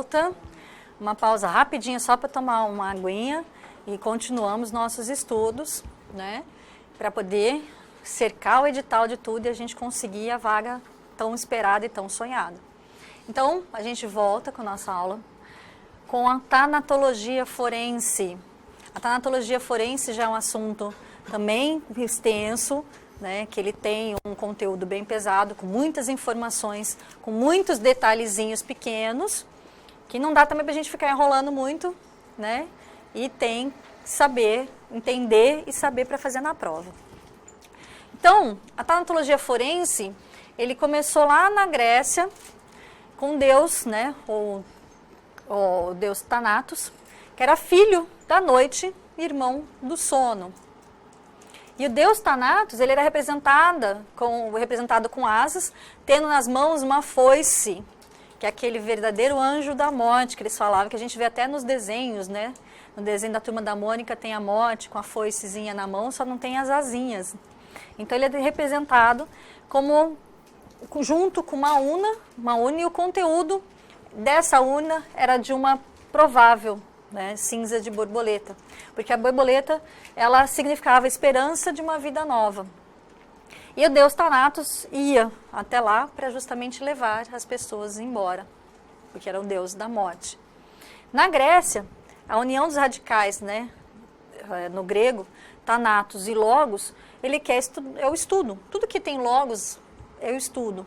volta. Uma pausa rapidinha só para tomar uma aguinha e continuamos nossos estudos, né? Para poder cercar o edital de tudo e a gente conseguir a vaga tão esperada e tão sonhada. Então, a gente volta com a nossa aula com a tanatologia forense. A tanatologia forense já é um assunto também extenso, né, que ele tem um conteúdo bem pesado, com muitas informações, com muitos detalhezinhos pequenos, que não dá também para a gente ficar enrolando muito, né, e tem que saber, entender e saber para fazer na prova. Então, a tanatologia forense, ele começou lá na Grécia, com Deus, né, o deus Thanatos, que era filho da noite, irmão do sono. E o deus Thanatos, ele era representado com asas, tendo nas mãos uma foice, que é aquele verdadeiro anjo da morte, que eles falavam, que a gente vê até nos desenhos, né? No desenho da Turma da Mônica tem a morte com a foicezinha na mão, só não tem as asinhas. Então ele é representado como, junto com uma urna, e o conteúdo dessa urna era de uma provável, né, cinza de borboleta, porque a borboleta, ela significava a esperança de uma vida nova. E o deus Thanatos ia até lá para justamente levar as pessoas embora, porque era o deus da morte. Na Grécia, a união dos radicais, né, no grego, Thanatos e Logos, ele quer é o estudo. Tudo que tem Logos é o estudo.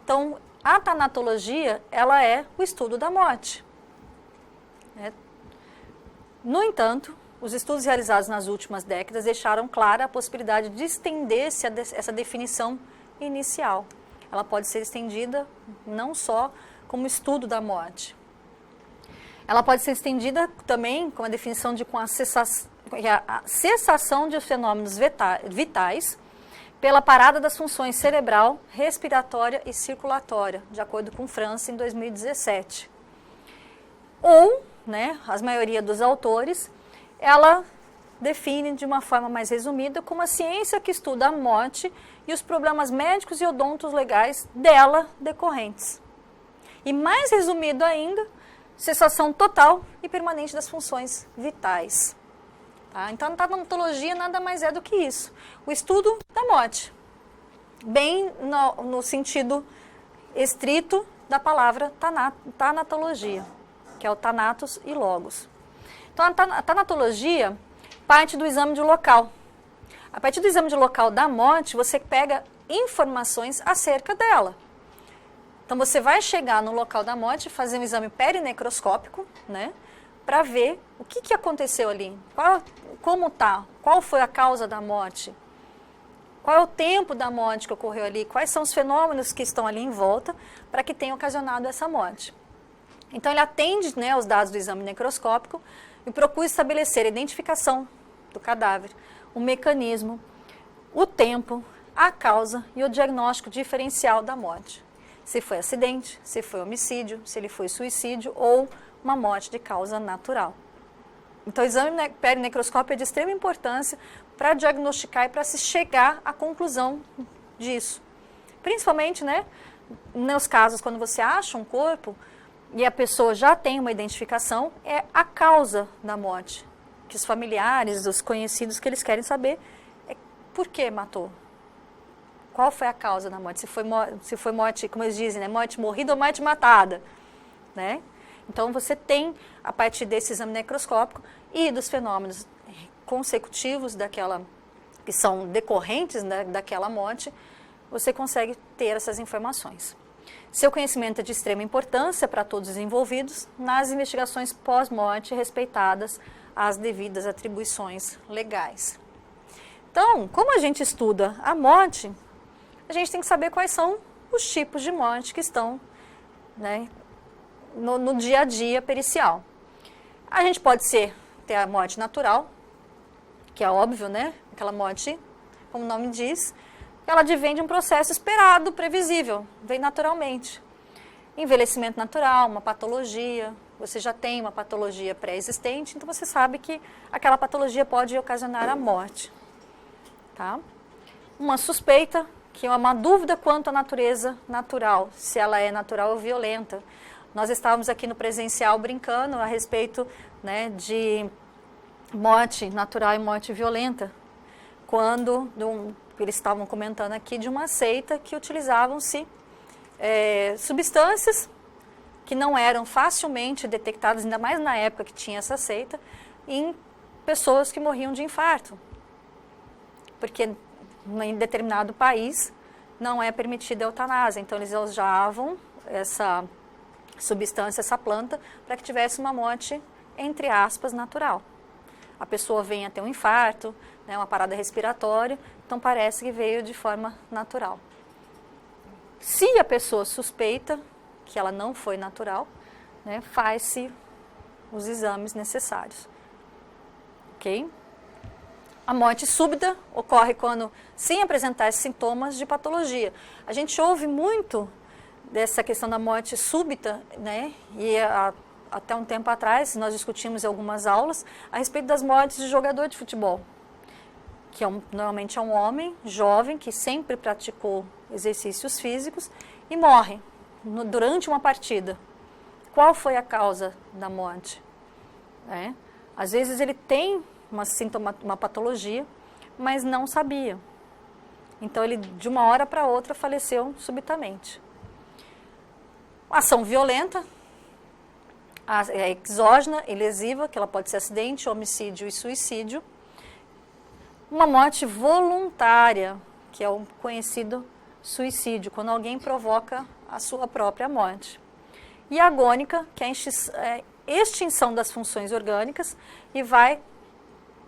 Então, a tanatologia, ela é o estudo da morte. No entanto, os estudos realizados nas últimas décadas deixaram clara a possibilidade de estender-se essa definição inicial. Ela pode ser estendida não só como estudo da morte. Ela pode ser estendida também com a definição de a cessação de fenômenos vitais pela parada das funções cerebral, respiratória e circulatória, de acordo com França, em 2017. Ou, né, a maioria dos autores, ela define de uma forma mais resumida como a ciência que estuda a morte e os problemas médicos e odontolegais dela decorrentes. E mais resumido ainda, cessação total e permanente das funções vitais. Tá? Então, a tanatologia nada mais é do que isso. O estudo da morte. Bem no sentido estrito da palavra tanatologia, que é o Thanatos e Logos. Então, a tanatologia parte do exame de local. A partir do exame de local da morte, você pega informações acerca dela. Então, você vai chegar no local da morte, fazer um exame perinecroscópico, né? Para ver o que aconteceu ali, como está, qual foi a causa da morte, qual é o tempo da morte que ocorreu ali, quais são os fenômenos que estão ali em volta para que tenha ocasionado essa morte. Então, ele atende, né, os dados do exame necroscópico e procura estabelecer a identificação do cadáver, o mecanismo, o tempo, a causa e o diagnóstico diferencial da morte. Se foi acidente, se foi homicídio, se ele foi suicídio ou uma morte de causa natural. Então, o exame perinecroscópio é de extrema importância para diagnosticar e para se chegar à conclusão disso. Principalmente, né, nos casos quando você acha um corpo e a pessoa já tem uma identificação, é a causa da morte. Que os familiares, os conhecidos, que eles querem saber é por que matou. Qual foi a causa da morte? Se foi morte, como eles dizem, né, morte morrida ou morte matada, né? Então, você tem, a partir desse exame necroscópico e dos fenômenos consecutivos que são decorrentes, né, daquela morte, você consegue ter essas informações. Seu conhecimento é de extrema importância para todos os envolvidos nas investigações pós-morte, respeitadas as devidas atribuições legais. Então, como a gente estuda a morte, a gente tem que saber quais são os tipos de morte que estão, né, no dia a dia pericial. A gente pode ter a morte natural, que é óbvio, né? Aquela morte, como o nome diz, ela advém de um processo esperado, previsível, vem naturalmente. Envelhecimento natural, uma patologia, você já tem uma patologia pré-existente, então você sabe que aquela patologia pode ocasionar a morte. Tá? Uma suspeita, que é uma dúvida quanto à natureza natural, se ela é natural ou violenta. Nós estávamos aqui no presencial brincando a respeito, né, de morte natural e morte violenta, quando eles estavam comentando aqui de uma seita que utilizavam-se substâncias que não eram facilmente detectadas, ainda mais na época que tinha essa seita, em pessoas que morriam de infarto. Porque em determinado país não é permitida a eutanásia, então eles usavam essa substância, essa planta, para que tivesse uma morte, entre aspas, natural. A pessoa vem a ter um infarto, né, uma parada respiratória, então parece que veio de forma natural. Se a pessoa suspeita que ela não foi natural, né, faz-se os exames necessários. Ok? A morte súbita ocorre quando, sem apresentar sintomas de patologia. A gente ouve muito dessa questão da morte súbita, né? E até um tempo atrás nós discutimos em algumas aulas a respeito das mortes de jogador de futebol, que normalmente é um homem jovem que sempre praticou exercícios físicos e morre durante uma partida. Qual foi a causa da morte? Às vezes ele tem uma patologia, mas não sabia. Então ele de uma hora para outra faleceu subitamente. Ação violenta, exógena e lesiva, que ela pode ser acidente, homicídio e suicídio. Uma morte voluntária, que é o conhecido suicídio, quando alguém provoca a sua própria morte. E agônica, que é a extinção das funções orgânicas e vai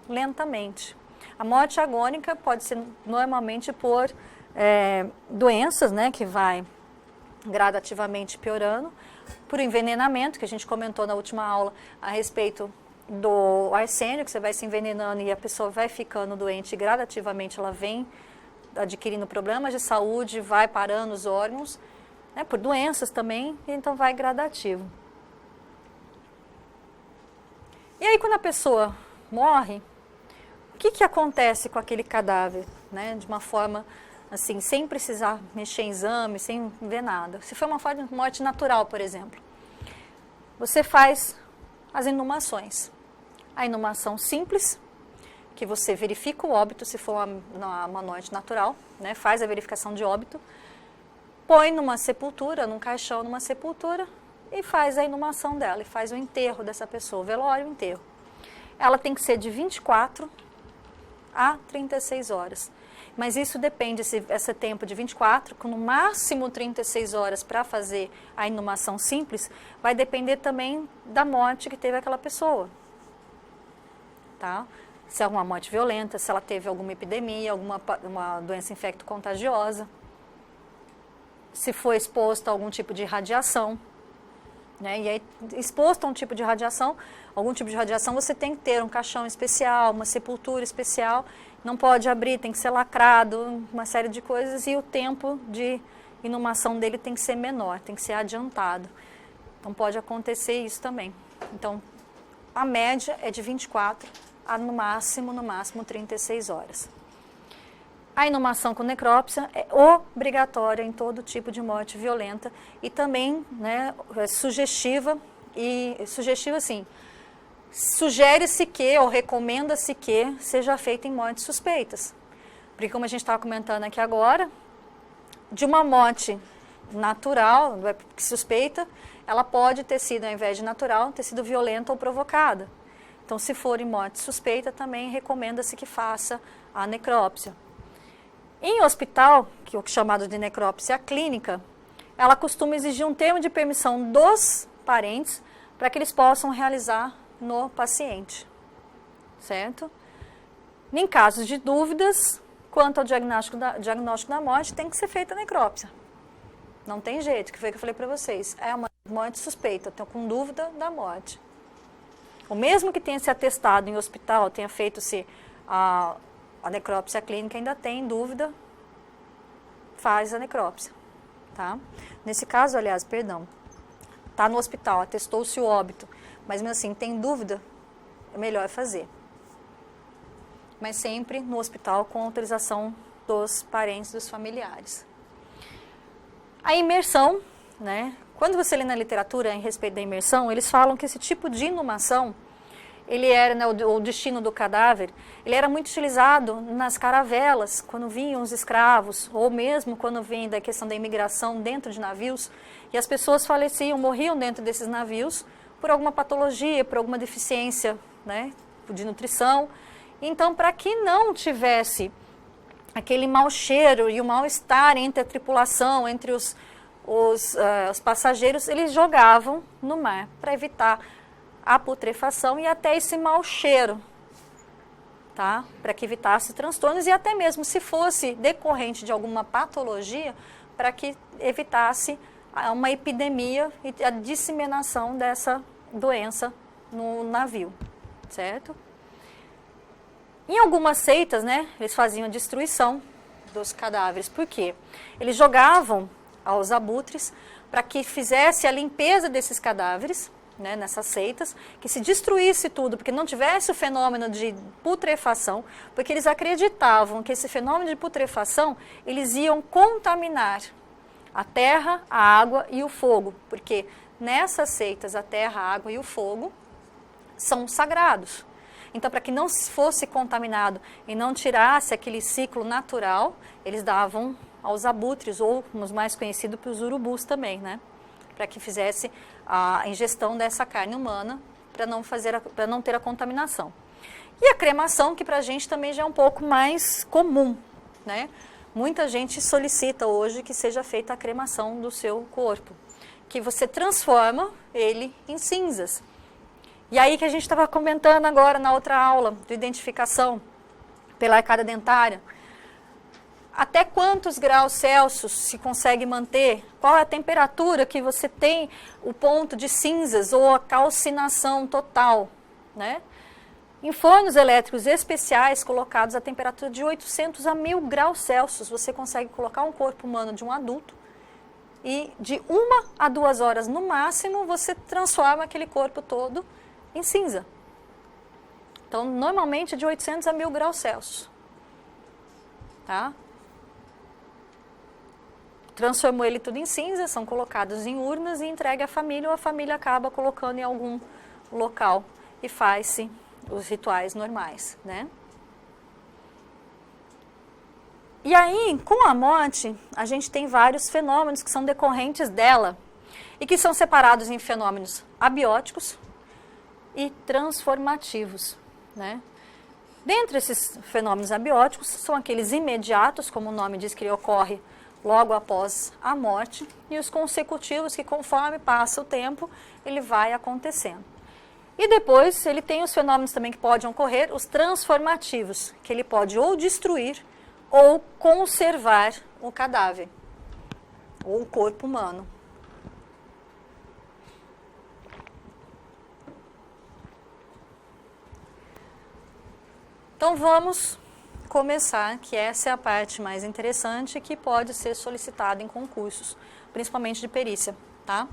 lentamente. A morte agônica pode ser normalmente por doenças, né, que vai gradativamente piorando, por envenenamento, que a gente comentou na última aula a respeito do arsênio, que você vai se envenenando e a pessoa vai ficando doente e gradativamente ela vem adquirindo problemas de saúde, vai parando os órgãos, né, por doenças também, e então vai gradativo. E aí quando a pessoa morre, o que acontece com aquele cadáver, né, de uma forma assim, sem precisar mexer em exame, sem ver nada? Se for uma morte natural, por exemplo, você faz as inumações. A inumação simples, que você verifica o óbito, se for uma morte natural, né, faz a verificação de óbito, põe numa sepultura, num caixão, numa sepultura, e faz a inumação dela, e faz o enterro dessa pessoa, o velório e o enterro. Ela tem que ser de 24 a 36 horas. Mas isso depende, esse tempo de 24, com no máximo 36 horas para fazer a inumação simples, vai depender também da morte que teve aquela pessoa. Tá? Se é uma morte violenta, se ela teve alguma epidemia, uma doença infecto-contagiosa, se foi exposto a algum tipo de radiação. Né? E aí, exposto a um tipo de radiação, algum tipo de radiação, você tem que ter um caixão especial, uma sepultura especial, não pode abrir, tem que ser lacrado, uma série de coisas, e o tempo de inumação dele tem que ser menor, tem que ser adiantado. Então pode acontecer isso também. Então a média é de 24 a no máximo 36 horas. A inumação com necrópsia é obrigatória em todo tipo de morte violenta e também, né, é sugestiva, assim, sugere-se que, ou recomenda-se que, seja feita em mortes suspeitas. Porque como a gente estava comentando aqui agora, de uma morte natural, suspeita, ela pode ter sido, ao invés de natural, ter sido violenta ou provocada. Então, se for em morte suspeita, também recomenda-se que faça a necrópsia. Em hospital, que é o chamado de necrópsia clínica, ela costuma exigir um termo de permissão dos parentes para que eles possam realizar no paciente, certo? Em casos de dúvidas, quanto ao diagnóstico da morte, tem que ser feita a necrópsia. Não tem jeito, que foi o que eu falei para vocês. É uma morte suspeita, estou com dúvida da morte. O mesmo que tenha se atestado em hospital, tenha feito-se a necrópsia clínica, ainda tem dúvida, faz a necrópsia, tá? Nesse caso, aliás, perdão, está no hospital, atestou-se o óbito, mas mesmo assim tem dúvida, é melhor fazer. Mas sempre no hospital com autorização dos parentes, dos familiares. A imersão, né, Quando você lê na literatura em respeito da imersão, eles falam que esse tipo de inumação, ele era, né, o destino do cadáver, ele era muito utilizado nas caravelas, quando vinham os escravos, ou mesmo quando vem da questão da imigração dentro de navios, e as pessoas faleciam, morriam dentro desses navios por alguma patologia, por alguma deficiência, né, de nutrição. Então, para que não tivesse aquele mau cheiro e o mal-estar entre a tripulação, entre os passageiros, eles jogavam no mar para evitar a putrefação e até esse mau cheiro, tá? Para que evitasse transtornos e até mesmo se fosse decorrente de alguma patologia, para que evitasse uma epidemia e a disseminação dessa doença no navio, certo? Em algumas seitas, né, eles faziam a destruição dos cadáveres. Por quê? Eles jogavam aos abutres para que fizesse a limpeza desses cadáveres, né, nessas seitas, que se destruísse tudo, porque não tivesse o fenômeno de putrefação, porque eles acreditavam que esse fenômeno de putrefação, eles iam contaminar a terra, a água e o fogo, porque nessas seitas a terra, a água e o fogo são sagrados. Então, para que não fosse contaminado e não tirasse aquele ciclo natural, eles davam aos abutres, ou os mais conhecidos para os urubus também, né? Para que fizesse a ingestão dessa carne humana, para não ter a contaminação. E a cremação, que para a gente também já é um pouco mais comum, né? Muita gente solicita hoje que seja feita a cremação do seu corpo, que você transforma ele em cinzas. E aí que a gente estava comentando agora na outra aula de identificação pela arcada dentária, até quantos graus Celsius se consegue manter? Qual é a temperatura que você tem o ponto de cinzas ou a calcinação total, né? Em fornos elétricos especiais colocados a temperatura de 800 a 1000 graus Celsius, você consegue colocar um corpo humano de um adulto e de 1 a 2 horas no máximo você transforma aquele corpo todo em cinza. Então, normalmente de 800 a 1000 graus Celsius. Tá? Transformou ele tudo em cinza, são colocados em urnas e entregue à família, ou a família acaba colocando em algum local e faz-se os rituais normais, né? E aí, com a morte, a gente tem vários fenômenos que são decorrentes dela e que são separados em fenômenos abióticos e transformativos, né? Dentre esses fenômenos abióticos, são aqueles imediatos, como o nome diz, que ele ocorre logo após a morte, e os consecutivos, que conforme passa o tempo, ele vai acontecendo. E depois ele tem os fenômenos também que podem ocorrer, os transformativos, que ele pode ou destruir ou conservar o cadáver, ou o corpo humano. Então vamos começar, que essa é a parte mais interessante, que pode ser solicitada em concursos, principalmente de perícia, tá?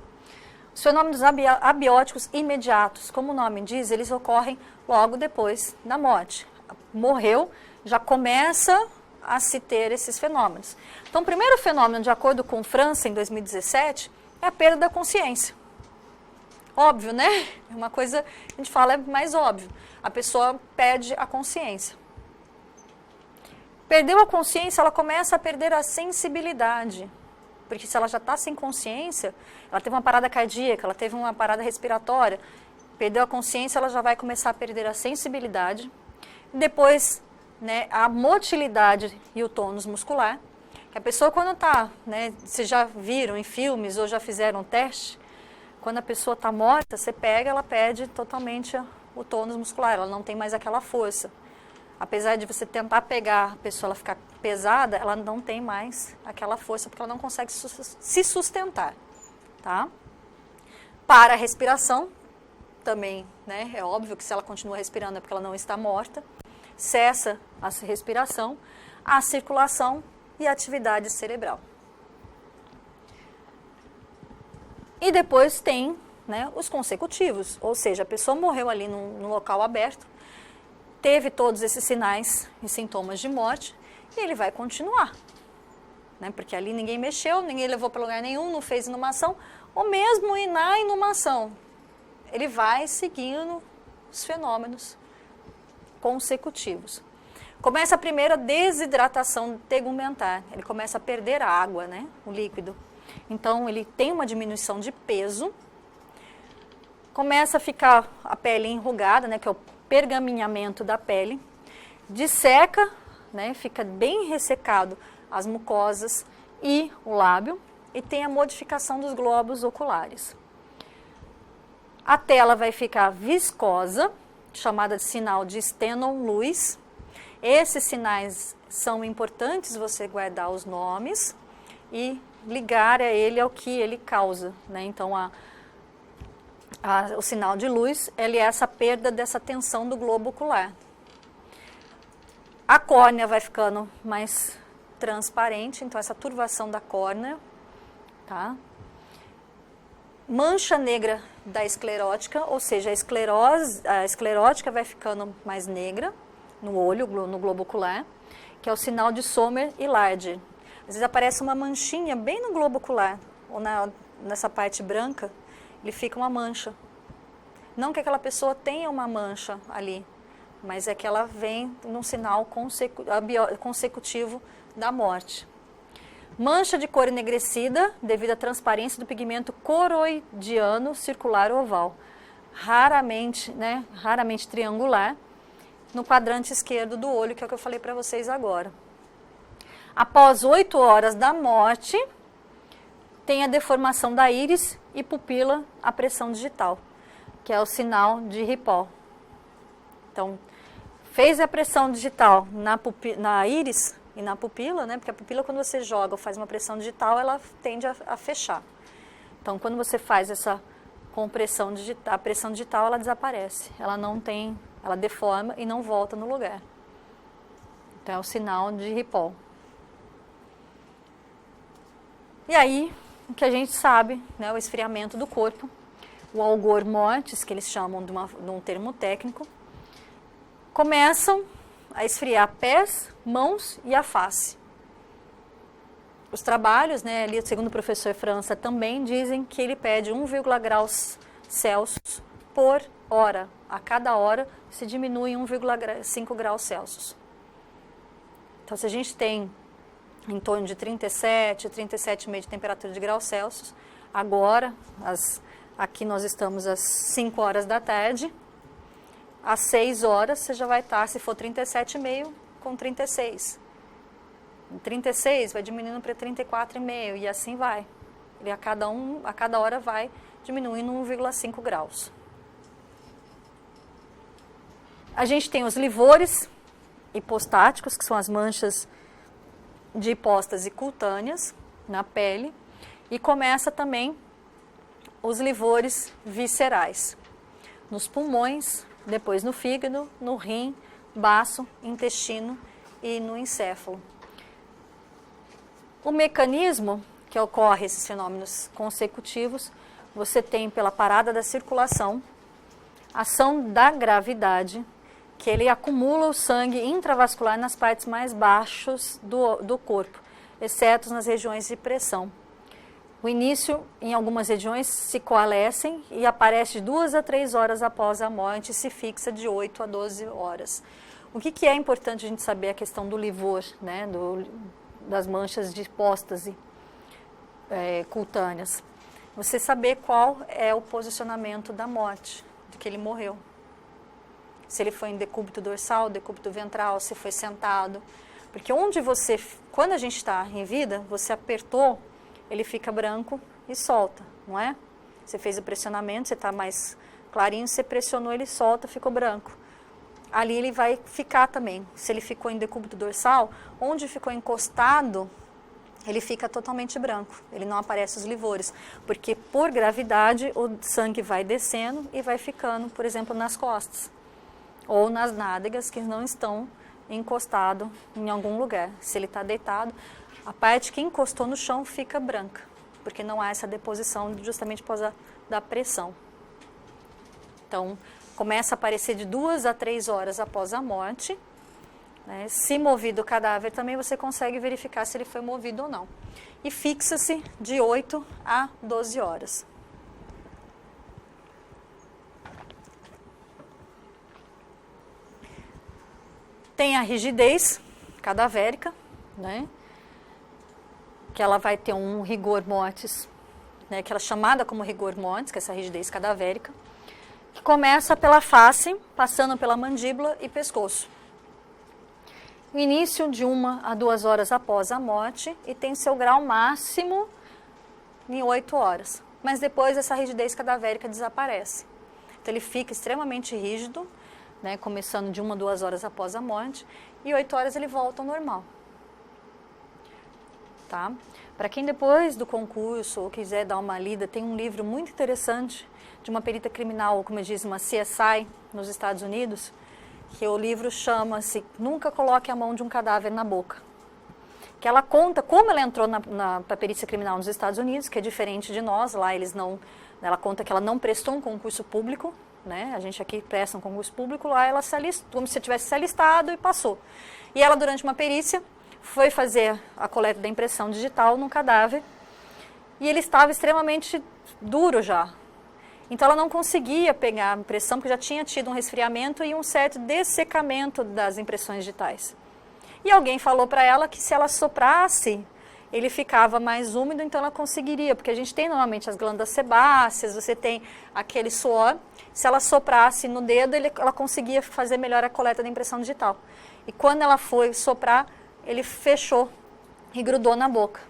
Os fenômenos abióticos imediatos, como o nome diz, eles ocorrem logo depois da morte. Morreu, já começa a se ter esses fenômenos. Então, o primeiro fenômeno, de acordo com França, em 2017, é a perda da consciência. Óbvio, né? É uma coisa que a gente fala é mais óbvio. A pessoa perde a consciência. Perdeu a consciência, ela começa a perder a sensibilidade. Porque se ela já está sem consciência, ela teve uma parada cardíaca, ela teve uma parada respiratória, perdeu a consciência, ela já vai começar a perder a sensibilidade. Depois, né, a motilidade e o tônus muscular. Que a pessoa quando está, né, vocês já viram em filmes ou já fizeram um teste, quando a pessoa está morta, você pega, ela perde totalmente o tônus muscular, ela não tem mais aquela força. Apesar de você tentar pegar a pessoa, ela ficar pesada, ela não tem mais aquela força, porque ela não consegue se sustentar, tá? Para a respiração, também, né, é óbvio que se ela continua respirando é porque ela não está morta, cessa a respiração, a circulação e a atividade cerebral. E depois tem, né, os consecutivos, ou seja, a pessoa morreu ali no local aberto, teve todos esses sinais e sintomas de morte, e ele vai continuar. Né, porque ali ninguém mexeu, ninguém levou para lugar nenhum, não fez inumação, ou mesmo na inumação. Ele vai seguindo os fenômenos consecutivos. Começa a primeira desidratação tegumentar, ele começa a perder a água, né, o líquido. Então, ele tem uma diminuição de peso, começa a ficar a pele enrugada, né, que é o pergaminhamento da pele, disseca, né, fica bem ressecado as mucosas e o lábio, e tem a modificação dos globos oculares. A tela vai ficar viscosa, chamada de sinal de Stennon-Lewis. Esses sinais são importantes você guardar os nomes e ligar a ele ao que ele causa, né? Então, o sinal de luz, ele é essa perda dessa tensão do globo ocular. A córnea vai ficando mais transparente, então essa turvação da córnea, tá? Mancha negra da esclerótica, ou seja, a esclerótica vai ficando mais negra no olho, no globo ocular, que é o sinal de Sommer e Large. Às vezes aparece uma manchinha bem no globo ocular, ou nessa parte branca, ele fica uma mancha. Não que aquela pessoa tenha uma mancha ali, mas é que ela vem num sinal consecutivo da morte. Mancha de cor enegrecida devido à transparência do pigmento coroidiano circular oval, raramente triangular, no quadrante esquerdo do olho, que é o que eu falei para vocês agora. Após 8 horas da morte, tem a deformação da íris e pupila à pressão digital, que é o sinal de Ripoll. Então, fez a pressão digital na íris e na pupila, né? Porque a pupila, quando você joga ou faz uma pressão digital, ela tende a fechar. Então, quando você faz essa compressão digital, a pressão digital, ela desaparece. Ela deforma e não volta no lugar. Então, é o sinal de Ripoll. E aí, o que a gente sabe, né, o esfriamento do corpo, o algor mortis, que eles chamam de um termo técnico, começam a esfriar pés, mãos e a face. Os trabalhos, né, ali, segundo o professor França, também dizem que ele pede 1,0 graus Celsius por hora. A cada hora se diminui 1,5 graus Celsius. Então, se a gente tem em torno de 37,5 de temperatura de graus Celsius, agora, aqui nós estamos às 5 horas da tarde, às 6 horas você já vai estar, se for 37,5, com 36. 36 vai diminuindo para 34,5 e assim vai. Ele a cada hora vai diminuindo 1,5 graus. A gente tem os livores hipostáticos, que são as manchas de hipóstase cutâneas na pele, e começa também os livores viscerais, nos pulmões, depois no fígado, no rim, baço, intestino e no encéfalo. O mecanismo que ocorre esses fenômenos consecutivos, você tem pela parada da circulação, ação da gravidade, que ele acumula o sangue intravascular nas partes mais baixas do corpo, exceto nas regiões de pressão. O início, em algumas regiões, se coalescem e aparece de 2 a 3 horas após a morte e se fixa de 8 a 12 horas. O que é importante a gente saber a questão do livor, né, das manchas de hipóstase cutâneas? Você saber qual é o posicionamento da morte, de que ele morreu. Se ele foi em decúbito dorsal, decúbito ventral, se foi sentado. Porque quando a gente está em vida, você apertou, ele fica branco e solta, não é? Você fez o pressionamento, você está mais clarinho, você pressionou, ele solta, ficou branco. Ali ele vai ficar também. Se ele ficou em decúbito dorsal, onde ficou encostado, ele fica totalmente branco. Ele não aparece os livores, porque por gravidade o sangue vai descendo e vai ficando, por exemplo, nas costas ou nas nádegas que não estão encostados em algum lugar. Se ele está deitado, a parte que encostou no chão fica branca, porque não há essa deposição justamente por causa da pressão. Então, começa a aparecer de 2 a 3 horas após a morte, né? Se movido o cadáver também, você consegue verificar se ele foi movido ou não. E fixa-se de 8 a 12 horas. Tem a rigidez cadavérica, né? Que ela vai ter um rigor mortis, né? Que ela é chamada como rigor mortis, que é essa rigidez cadavérica, que começa pela face, passando pela mandíbula e pescoço. O início de 1 a 2 horas após a morte e tem seu grau máximo em 8 horas. Mas depois essa rigidez cadavérica desaparece. Então ele fica extremamente rígido, né, começando de 1 a 2 horas após a morte, e 8 horas ele volta ao normal. Tá? Para quem depois do concurso ou quiser dar uma lida, tem um livro muito interessante de uma perita criminal, ou como eu disse, uma CSI nos Estados Unidos, que o livro chama-se Nunca Coloque a Mão de um Cadáver na Boca. Que ela conta como ela entrou na perícia criminal nos Estados Unidos, que é diferente de nós, lá eles não... Ela conta que ela não prestou um concurso público, né? A gente aqui presta um concurso público, lá ela se alistou, como se tivesse se alistado e passou. E ela, durante uma perícia, foi fazer a coleta da impressão digital no cadáver e ele estava extremamente duro já. Então ela não conseguia pegar a impressão, porque já tinha tido um resfriamento e um certo dessecamento das impressões digitais. E alguém falou para ela que se ela soprasse, ele ficava mais úmido, então ela conseguiria, porque a gente tem normalmente as glândulas sebáceas, você tem aquele suor, se ela soprasse no dedo, ela conseguia fazer melhor a coleta da impressão digital. E quando ela foi soprar, ele fechou e grudou na boca.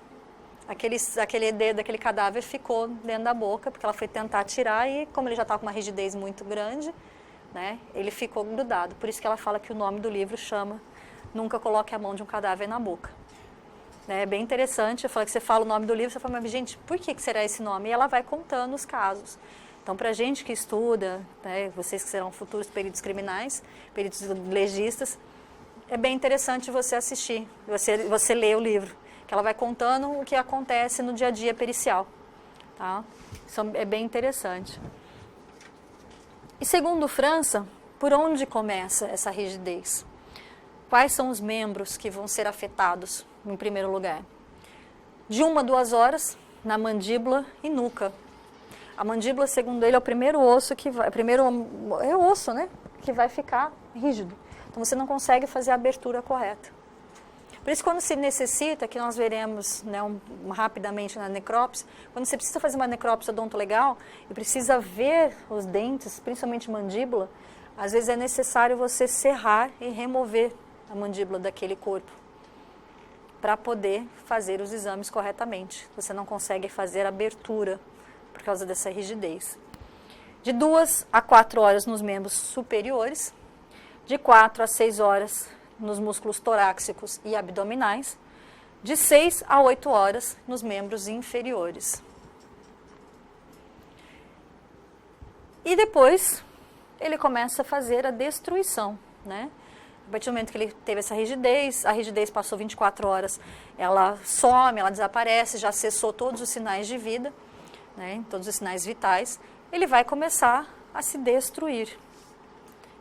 Aquele dedo, aquele cadáver ficou dentro da boca, porque ela foi tentar tirar e como ele já estava com uma rigidez muito grande, né, ele ficou grudado. Por isso que ela fala que o nome do livro chama Nunca Coloque a Mão de um Cadáver na Boca. É bem interessante, eu falo que você fala o nome do livro, você fala, mas gente, por que será esse nome? E ela vai contando os casos. Então, para a gente que estuda, né, vocês que serão futuros peritos criminais, peritos legistas, é bem interessante você assistir, você ler o livro, que ela vai contando o que acontece no dia a dia pericial. Tá? Isso é bem interessante. E segundo França, por onde começa essa rigidez? Quais são os membros que vão ser afetados, em primeiro lugar? De 1 a 2 horas, na mandíbula e nuca. A mandíbula, segundo ele, é o primeiro osso que vai... É o osso, né? Que vai ficar rígido. Então, você não consegue fazer a abertura correta. Por isso, quando se necessita, que nós veremos, né, rapidamente na necrópsia, quando você precisa fazer uma necrópsia odontolegal e precisa ver os dentes, principalmente mandíbula, às vezes é necessário você serrar e remover a mandíbula daquele corpo para poder fazer os exames corretamente. Você não consegue fazer a abertura por causa dessa rigidez. De 2 a 4 horas nos membros superiores, de 4 a 6 horas nos músculos torácicos e abdominais, de 6 a 8 horas nos membros inferiores. E depois ele começa a fazer a destruição, né? A partir do momento que ele teve essa rigidez, a rigidez passou 24 horas, ela some, ela desaparece, já cessou todos os sinais de vida, né? Todos os sinais vitais, ele vai começar a se destruir.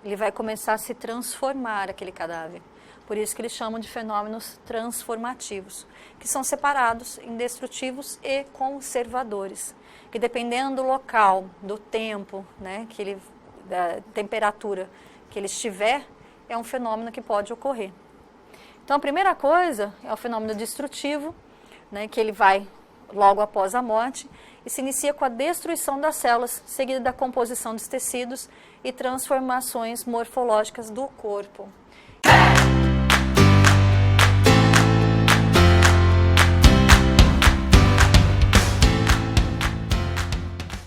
Ele vai começar a se transformar, aquele cadáver. Por isso que eles chamam de fenômenos transformativos, que são separados em destrutivos e conservadores, que dependendo do local, do tempo, né, da temperatura que ele estiver, é um fenômeno que pode ocorrer. Então, a primeira coisa é o fenômeno destrutivo, né, que ele vai logo após a morte, e se inicia com a destruição das células, seguida da composição dos tecidos e transformações morfológicas do corpo.